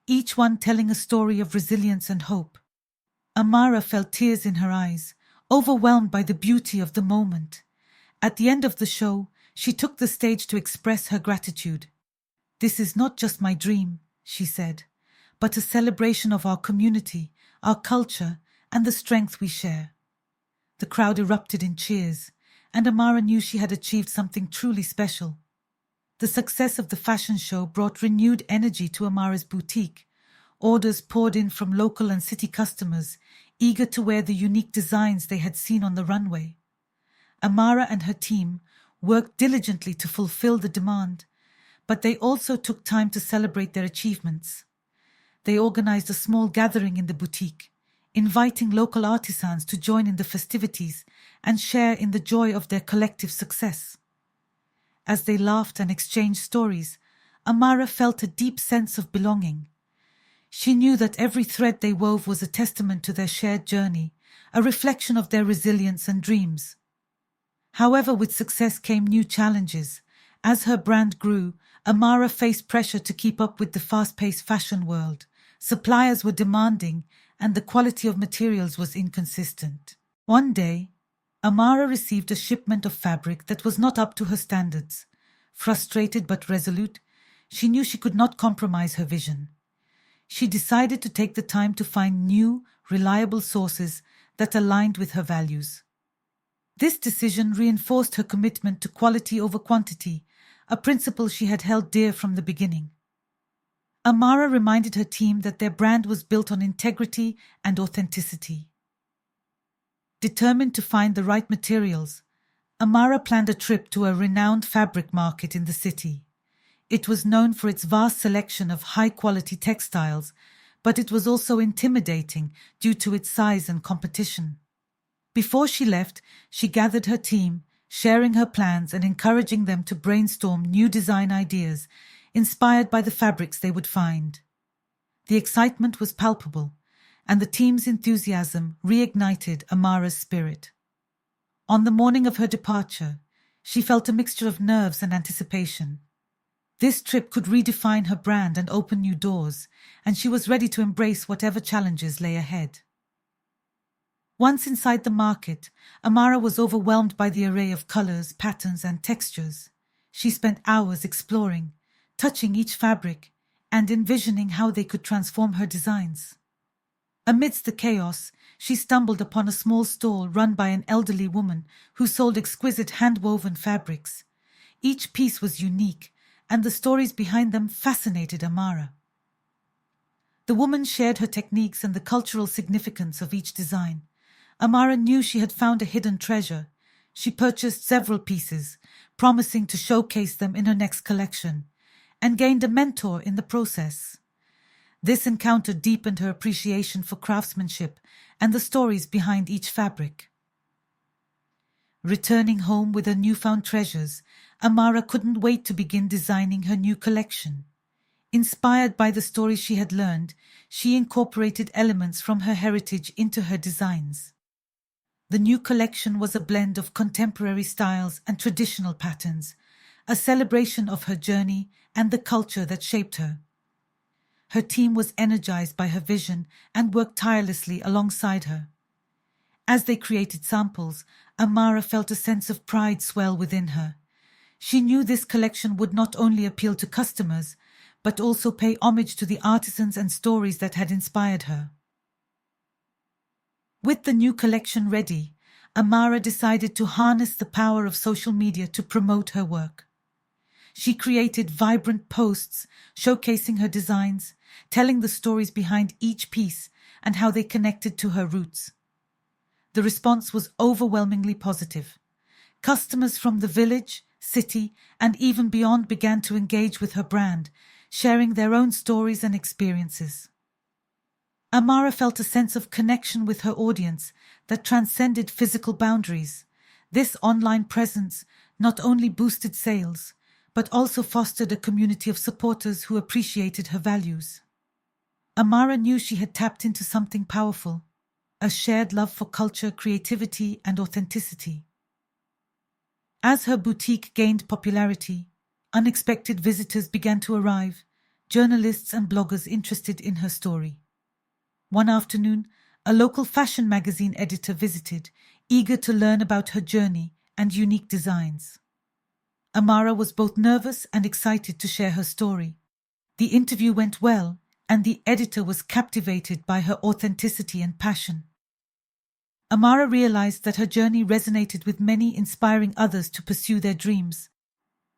each one telling a story of resilience and hope. Amara felt tears in her eyes, overwhelmed by the beauty of the moment. At the end of the show, she took the stage to express her gratitude. "This is not just my dream," she said, "but a celebration of our community, our culture, and the strength we share." The crowd erupted in cheers, and Amara knew she had achieved something truly special. The success of the fashion show brought renewed energy to Amara's boutique. Orders poured in from local and city customers, eager to wear the unique designs they had seen on the runway. Amara and her team worked diligently to fulfill the demand, but they also took time to celebrate their achievements. They organized a small gathering in the boutique, inviting local artisans to join in the festivities and share in the joy of their collective success. As they laughed and exchanged stories, Amara felt a deep sense of belonging. She knew that every thread they wove was a testament to their shared journey, a reflection of their resilience and dreams. However, with success came new challenges. As her brand grew, Amara faced pressure to keep up with the fast-paced fashion world. Suppliers were demanding, and the quality of materials was inconsistent. One day, Amara received a shipment of fabric that was not up to her standards. Frustrated but resolute, she knew she could not compromise her vision. She decided to take the time to find new, reliable sources that aligned with her values. This decision reinforced her commitment to quality over quantity, a principle she had held dear from the beginning. Amara reminded her team that their brand was built on integrity and authenticity. Determined to find the right materials, Amara planned a trip to a renowned fabric market in the city. It was known for its vast selection of high-quality textiles, but it was also intimidating due to its size and competition. Before she left, she gathered her team, sharing her plans and encouraging them to brainstorm new design ideas inspired by the fabrics they would find. The excitement was palpable, and the team's enthusiasm reignited Amara's spirit. On the morning of her departure, she felt a mixture of nerves and anticipation. This trip could redefine her brand and open new doors, and she was ready to embrace whatever challenges lay ahead. Once inside the market, Amara was overwhelmed by the array of colors, patterns, and textures. She spent hours exploring, touching each fabric, and envisioning how they could transform her designs. Amidst the chaos, she stumbled upon a small stall run by an elderly woman who sold exquisite hand-woven fabrics. Each piece was unique, and the stories behind them fascinated Amara. The woman shared her techniques and the cultural significance of each design. Amara knew she had found a hidden treasure. She purchased several pieces, promising to showcase them in her next collection, and gained a mentor in the process. This encounter deepened her appreciation for craftsmanship and the stories behind each fabric. Returning home with her newfound treasures, Amara couldn't wait to begin designing her new collection. Inspired by the stories she had learned, she incorporated elements from her heritage into her designs. The new collection was a blend of contemporary styles and traditional patterns, a celebration of her journey and the culture that shaped her. Her team was energized by her vision and worked tirelessly alongside her. As they created samples, Amara felt a sense of pride swell within her. She knew this collection would not only appeal to customers, but also pay homage to the artisans and stories that had inspired her. With the new collection ready, Amara decided to harness the power of social media to promote her work. She created vibrant posts showcasing her designs, telling the stories behind each piece and how they connected to her roots. The response was overwhelmingly positive. Customers from the village, city, and even beyond began to engage with her brand, sharing their own stories and experiences. Amara felt a sense of connection with her audience that transcended physical boundaries. This online presence not only boosted sales, but also fostered a community of supporters who appreciated her values. Amara knew she had tapped into something powerful, a shared love for culture, creativity, and authenticity. As her boutique gained popularity, unexpected visitors began to arrive, journalists and bloggers interested in her story. One afternoon, a local fashion magazine editor visited, eager to learn about her journey and unique designs. Amara was both nervous and excited to share her story. The interview went well, and the editor was captivated by her authenticity and passion. Amara realized that her journey resonated with many, inspiring others to pursue their dreams.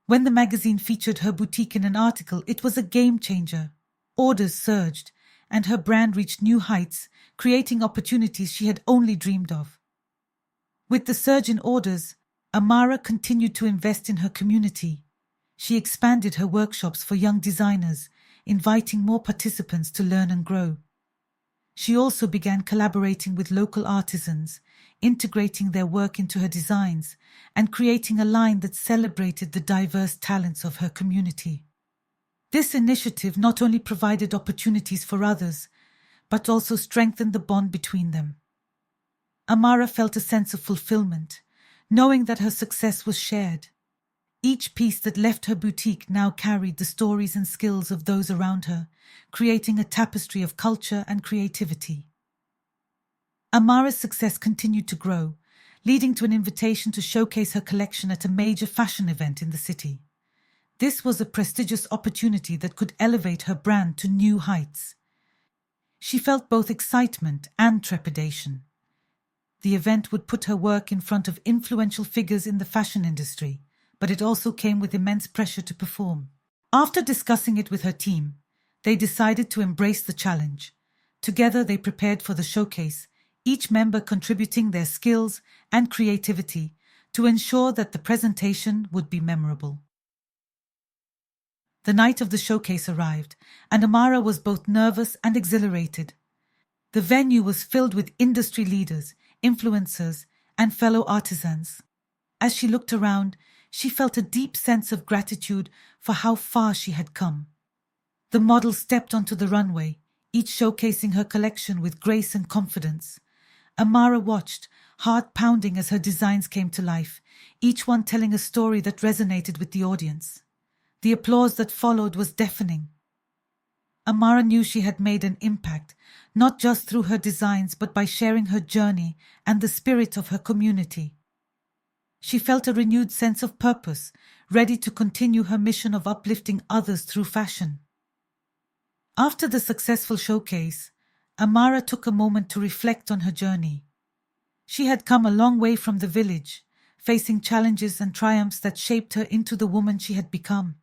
When the magazine featured her boutique in an article, it was a game changer. Orders surged, and her brand reached new heights, creating opportunities she had only dreamed of. With the surge in orders, Amara continued to invest in her community. She expanded her workshops for young designers, inviting more participants to learn and grow. She also began collaborating with local artisans, integrating their work into her designs, and creating a line that celebrated the diverse talents of her community. This initiative not only provided opportunities for others, but also strengthened the bond between them. Amara felt a sense of fulfillment, knowing that her success was shared. Each piece that left her boutique now carried the stories and skills of those around her, creating a tapestry of culture and creativity. Amara's success continued to grow, leading to an invitation to showcase her collection at a major fashion event in the city. This was a prestigious opportunity that could elevate her brand to new heights. She felt both excitement and trepidation. The event would put her work in front of influential figures in the fashion industry, but it also came with immense pressure to perform. After discussing it with her team, they decided to embrace the challenge. Together they prepared for the showcase, each member contributing their skills and creativity to ensure that the presentation would be memorable. The night of the showcase arrived, and Amara was both nervous and exhilarated. The venue was filled with industry leaders, influencers, and fellow artisans. As she looked around, she felt a deep sense of gratitude for how far she had come. The models stepped onto the runway, each showcasing her collection with grace and confidence. Amara watched, heart pounding as her designs came to life, each one telling a story that resonated with the audience. The applause that followed was deafening. Amara knew she had made an impact, not just through her designs but by sharing her journey and the spirit of her community. She felt a renewed sense of purpose, ready to continue her mission of uplifting others through fashion. After the successful showcase, Amara took a moment to reflect on her journey. She had come a long way from the village, facing challenges and triumphs that shaped her into the woman she had become.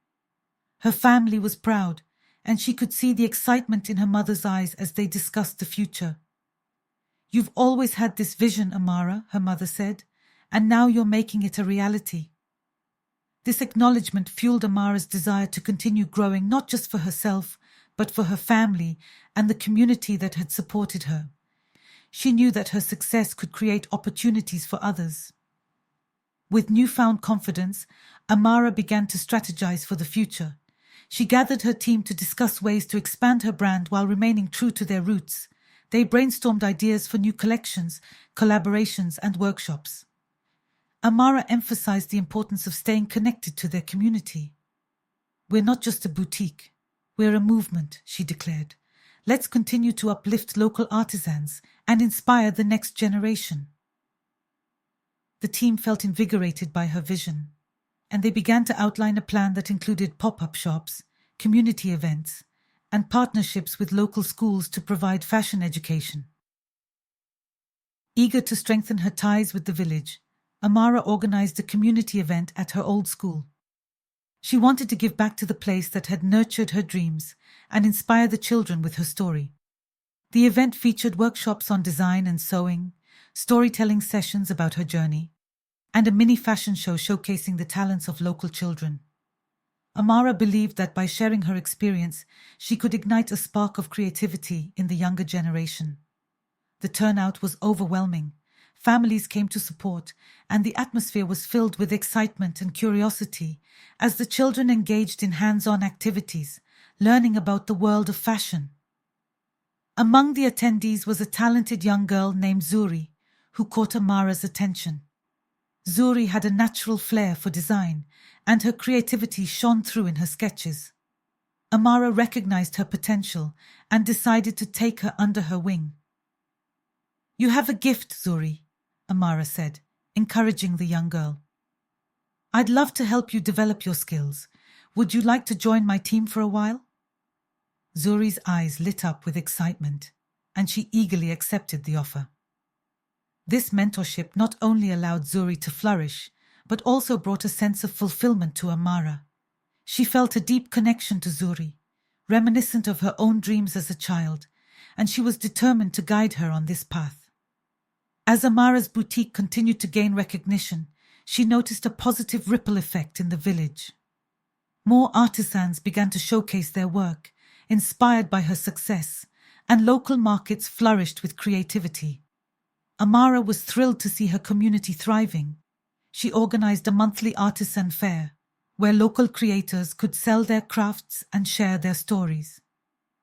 Her family was proud, and she could see the excitement in her mother's eyes as they discussed the future. "You've always had this vision, Amara," her mother said, "and now you're making it a reality." This acknowledgement fueled Amara's desire to continue growing not just for herself, but for her family and the community that had supported her. She knew that her success could create opportunities for others. With newfound confidence, Amara began to strategize for the future. She gathered her team to discuss ways to expand her brand while remaining true to their roots. They brainstormed ideas for new collections, collaborations, and workshops. Amara emphasized the importance of staying connected to their community. "We're not just a boutique. We're a movement," she declared. "Let's continue to uplift local artisans and inspire the next generation." The team felt invigorated by her vision, and they began to outline a plan that included pop-up shops, community events, and partnerships with local schools to provide fashion education. Eager to strengthen her ties with the village, Amara organized a community event at her old school. She wanted to give back to the place that had nurtured her dreams and inspire the children with her story. The event featured workshops on design and sewing, storytelling sessions about her journey, and a mini fashion show showcasing the talents of local children. Amara believed that by sharing her experience, she could ignite a spark of creativity in the younger generation. The turnout was overwhelming. Families came to support, and the atmosphere was filled with excitement and curiosity as the children engaged in hands-on activities, learning about the world of fashion. Among the attendees was a talented young girl named Zuri, who caught Amara's attention. Zuri had a natural flair for design, and her creativity shone through in her sketches. Amara recognized her potential and decided to take her under her wing. "You have a gift, Zuri," Amara said, encouraging the young girl. "I'd love to help you develop your skills. Would you like to join my team for a while?" Zuri's eyes lit up with excitement, and she eagerly accepted the offer. This mentorship not only allowed Zuri to flourish, but also brought a sense of fulfillment to Amara. She felt a deep connection to Zuri, reminiscent of her own dreams as a child, and she was determined to guide her on this path. As Amara's boutique continued to gain recognition, she noticed a positive ripple effect in the village. More artisans began to showcase their work, inspired by her success, and local markets flourished with creativity. Amara was thrilled to see her community thriving. She organized a monthly artisan fair, where local creators could sell their crafts and share their stories.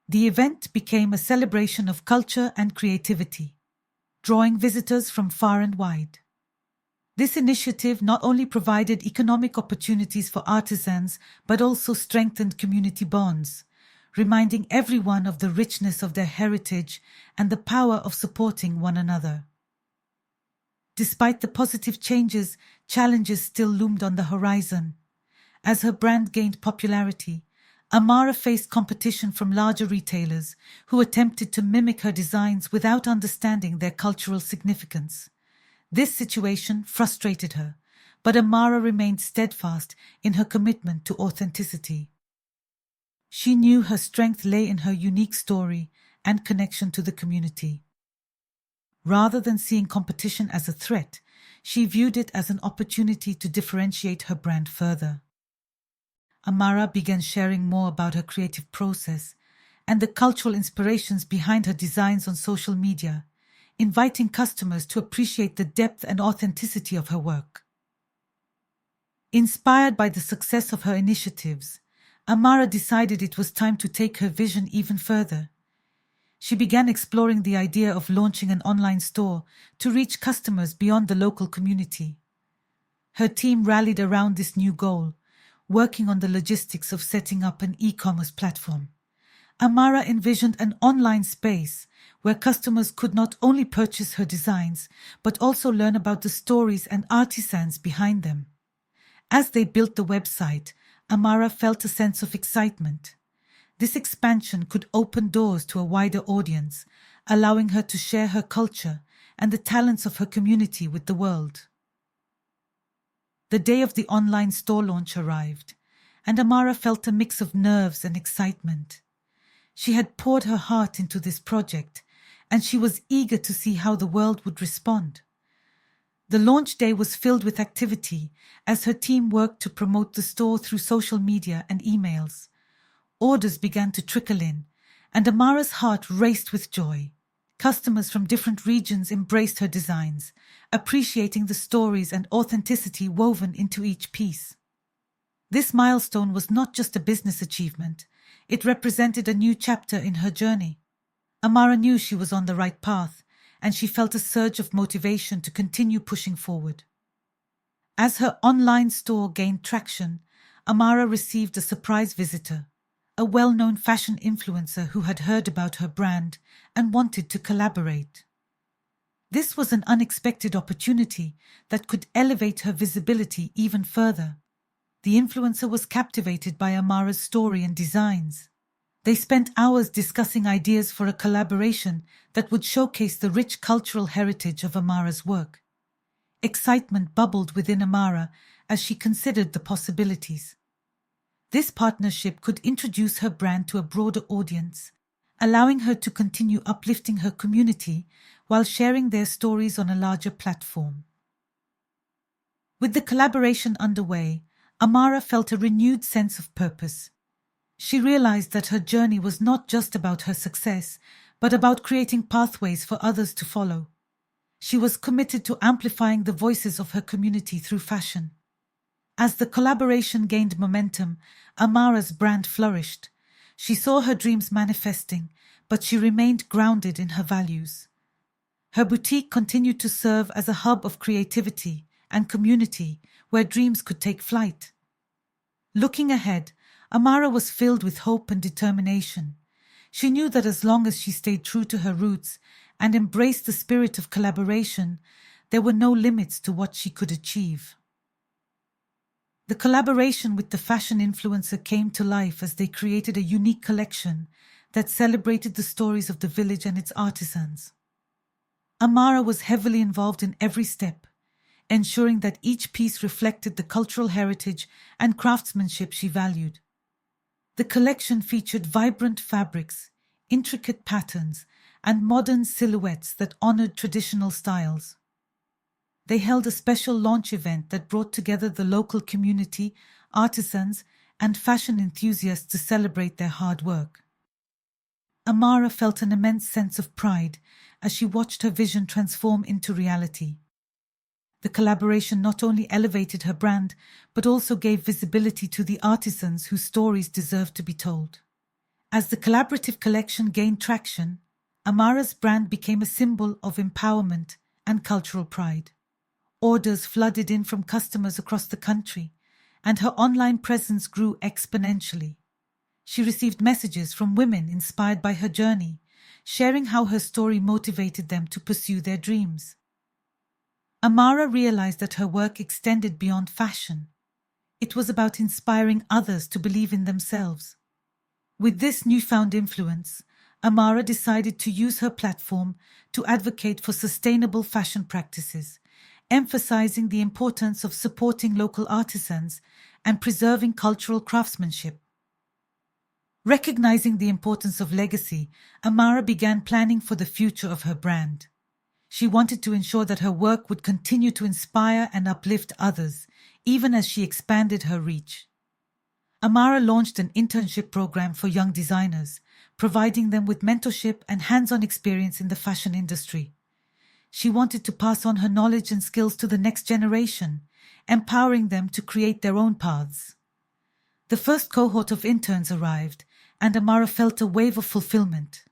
The event became a celebration of culture and creativity, drawing visitors from far and wide. This initiative not only provided economic opportunities for artisans, but also strengthened community bonds, reminding everyone of the richness of their heritage and the power of supporting one another. Despite the positive changes, challenges still loomed on the horizon. As her brand gained popularity, Amara faced competition from larger retailers who attempted to mimic her designs without understanding their cultural significance. This situation frustrated her, but Amara remained steadfast in her commitment to authenticity. She knew her strength lay in her unique story and connection to the community. Rather than seeing competition as a threat, she viewed it as an opportunity to differentiate her brand further. Amara began sharing more about her creative process and the cultural inspirations behind her designs on social media, inviting customers to appreciate the depth and authenticity of her work. Inspired by the success of her initiatives, Amara decided it was time to take her vision even further. She began exploring the idea of launching an online store to reach customers beyond the local community. Her team rallied around this new goal, working on the logistics of setting up an e-commerce platform. Amara envisioned an online space where customers could not only purchase her designs, but also learn about the stories and artisans behind them. As they built the website, Amara felt a sense of excitement. This expansion could open doors to a wider audience, allowing her to share her culture and the talents of her community with the world. The day of the online store launch arrived, and Amara felt a mix of nerves and excitement. She had poured her heart into this project, and she was eager to see how the world would respond. The launch day was filled with activity as her team worked to promote the store through social media and emails. Orders began to trickle in, and Amara's heart raced with joy. Customers from different regions embraced her designs, appreciating the stories and authenticity woven into each piece. This milestone was not just a business achievement, it represented a new chapter in her journey. Amara knew she was on the right path, and she felt a surge of motivation to continue pushing forward. As her online store gained traction, Amara received a surprise visitor, a well-known fashion influencer who had heard about her brand and wanted to collaborate. This was an unexpected opportunity that could elevate her visibility even further. The influencer was captivated by Amara's story and designs. They spent hours discussing ideas for a collaboration that would showcase the rich cultural heritage of Amara's work. Excitement bubbled within Amara as she considered the possibilities. This partnership could introduce her brand to a broader audience, allowing her to continue uplifting her community while sharing their stories on a larger platform. With the collaboration underway, Amara felt a renewed sense of purpose. She realized that her journey was not just about her success, but about creating pathways for others to follow. She was committed to amplifying the voices of her community through fashion. As the collaboration gained momentum, Amara's brand flourished. She saw her dreams manifesting, but she remained grounded in her values. Her boutique continued to serve as a hub of creativity and community where dreams could take flight. Looking ahead, Amara was filled with hope and determination. She knew that as long as she stayed true to her roots and embraced the spirit of collaboration, there were no limits to what she could achieve. The collaboration with the fashion influencer came to life as they created a unique collection that celebrated the stories of the village and its artisans. Amara was heavily involved in every step, ensuring that each piece reflected the cultural heritage and craftsmanship she valued. The collection featured vibrant fabrics, intricate patterns, and modern silhouettes that honored traditional styles. They held a special launch event that brought together the local community, artisans, and fashion enthusiasts to celebrate their hard work. Amara felt an immense sense of pride as she watched her vision transform into reality. The collaboration not only elevated her brand, but also gave visibility to the artisans whose stories deserved to be told. As the collaborative collection gained traction, Amara's brand became a symbol of empowerment and cultural pride. Orders flooded in from customers across the country, and her online presence grew exponentially. She received messages from women inspired by her journey, sharing how her story motivated them to pursue their dreams. Amara realized that her work extended beyond fashion. It was about inspiring others to believe in themselves. With this newfound influence, Amara decided to use her platform to advocate for sustainable fashion practices, emphasizing the importance of supporting local artisans and preserving cultural craftsmanship. Recognizing the importance of legacy, Amara began planning for the future of her brand. She wanted to ensure that her work would continue to inspire and uplift others, even as she expanded her reach. Amara launched an internship program for young designers, providing them with mentorship and hands-on experience in the fashion industry. She wanted to pass on her knowledge and skills to the next generation, empowering them to create their own paths. The first cohort of interns arrived, and Amara felt a wave of fulfillment.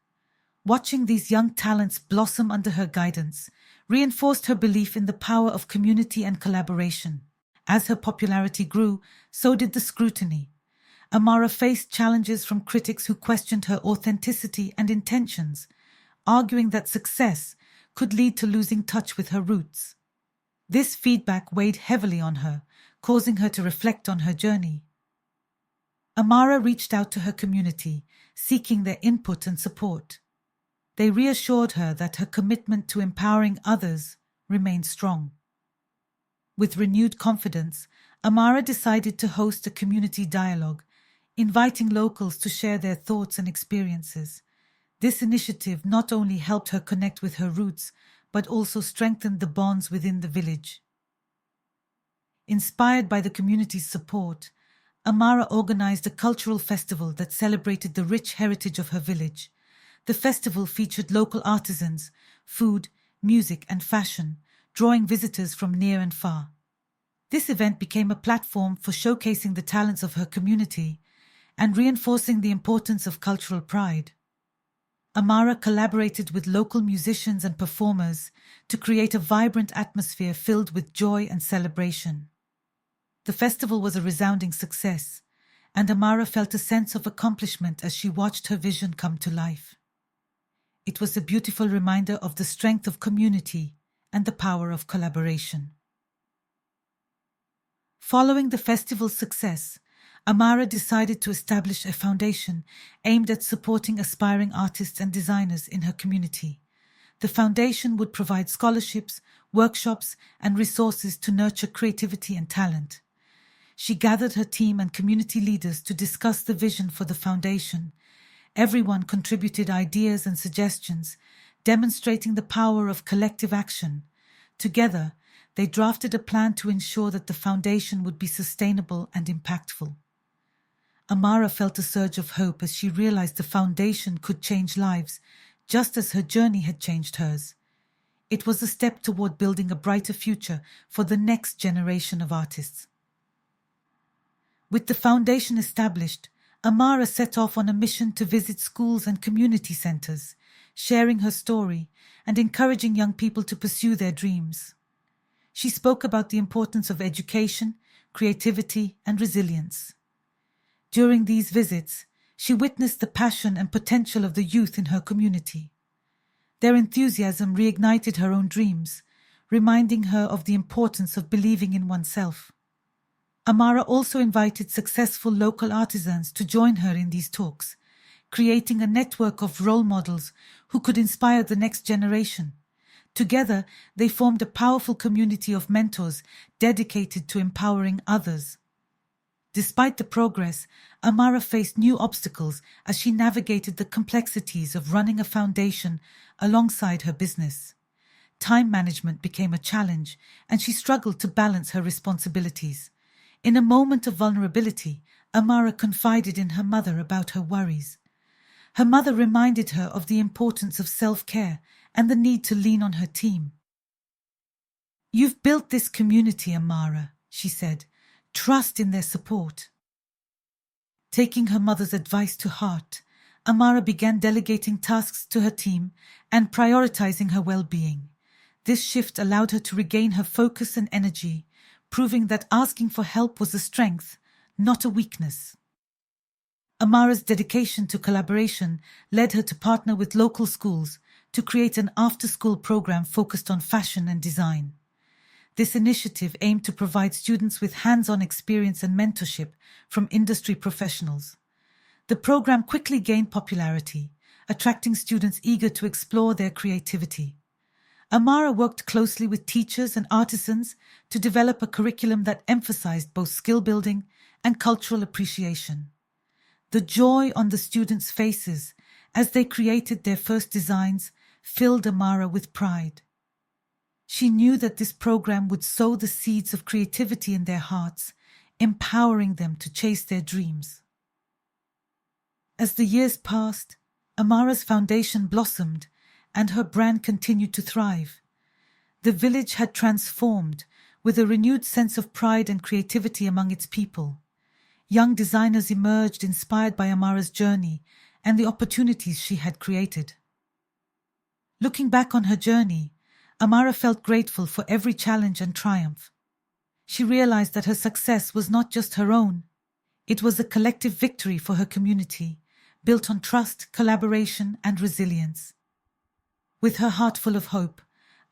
Watching these young talents blossom under her guidance reinforced her belief in the power of community and collaboration. As her popularity grew, so did the scrutiny. Amara faced challenges from critics who questioned her authenticity and intentions, arguing that success could lead to losing touch with her roots. This feedback weighed heavily on her, causing her to reflect on her journey. Amara reached out to her community, seeking their input and support. They reassured her that her commitment to empowering others remained strong. With renewed confidence, Amara decided to host a community dialogue, inviting locals to share their thoughts and experiences. This initiative not only helped her connect with her roots, but also strengthened the bonds within the village. Inspired by the community's support, Amara organized a cultural festival that celebrated the rich heritage of her village. The festival featured local artisans, food, music, and fashion, drawing visitors from near and far. This event became a platform for showcasing the talents of her community and reinforcing the importance of cultural pride. Amara collaborated with local musicians and performers to create a vibrant atmosphere filled with joy and celebration. The festival was a resounding success, and Amara felt a sense of accomplishment as she watched her vision come to life. It was a beautiful reminder of the strength of community and the power of collaboration. Following the festival's success, Amara decided to establish a foundation aimed at supporting aspiring artists and designers in her community. The foundation would provide scholarships, workshops, and resources to nurture creativity and talent. She gathered her team and community leaders to discuss the vision for the foundation. Everyone contributed ideas and suggestions, demonstrating the power of collective action. Together, they drafted a plan to ensure that the foundation would be sustainable and impactful. Amara felt a surge of hope as she realized the foundation could change lives, just as her journey had changed hers. It was a step toward building a brighter future for the next generation of artists. With the foundation established, Amara set off on a mission to visit schools and community centers, sharing her story and encouraging young people to pursue their dreams. She spoke about the importance of education, creativity, and resilience. During these visits, she witnessed the passion and potential of the youth in her community. Their enthusiasm reignited her own dreams, reminding her of the importance of believing in oneself. Amara also invited successful local artisans to join her in these talks, creating a network of role models who could inspire the next generation. Together, they formed a powerful community of mentors dedicated to empowering others. Despite the progress, Amara faced new obstacles as she navigated the complexities of running a foundation alongside her business. Time management became a challenge, and she struggled to balance her responsibilities. In a moment of vulnerability, Amara confided in her mother about her worries. Her mother reminded her of the importance of self-care and the need to lean on her team. "You've built this community, Amara," she said. "Trust in their support." Taking her mother's advice to heart, Amara began delegating tasks to her team and prioritizing her well-being. This shift allowed her to regain her focus and energy, proving that asking for help was a strength, not a weakness. Amara's dedication to collaboration led her to partner with local schools to create an after-school program focused on fashion and design. This initiative aimed to provide students with hands-on experience and mentorship from industry professionals. The program quickly gained popularity, attracting students eager to explore their creativity. Amara worked closely with teachers and artisans to develop a curriculum that emphasized both skill building and cultural appreciation. The joy on the students' faces as they created their first designs filled Amara with pride. She knew that this program would sow the seeds of creativity in their hearts, empowering them to chase their dreams. As the years passed, Amara's foundation blossomed and her brand continued to thrive. The village had transformed, with a renewed sense of pride and creativity among its people. Young designers emerged inspired by Amara's journey and the opportunities she had created. Looking back on her journey, Amara felt grateful for every challenge and triumph. She realized that her success was not just her own, it was a collective victory for her community, built on trust, collaboration, and resilience. With her heart full of hope,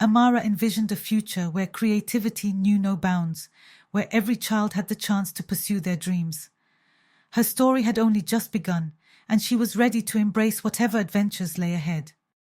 Amara envisioned a future where creativity knew no bounds, where every child had the chance to pursue their dreams. Her story had only just begun, and she was ready to embrace whatever adventures lay ahead.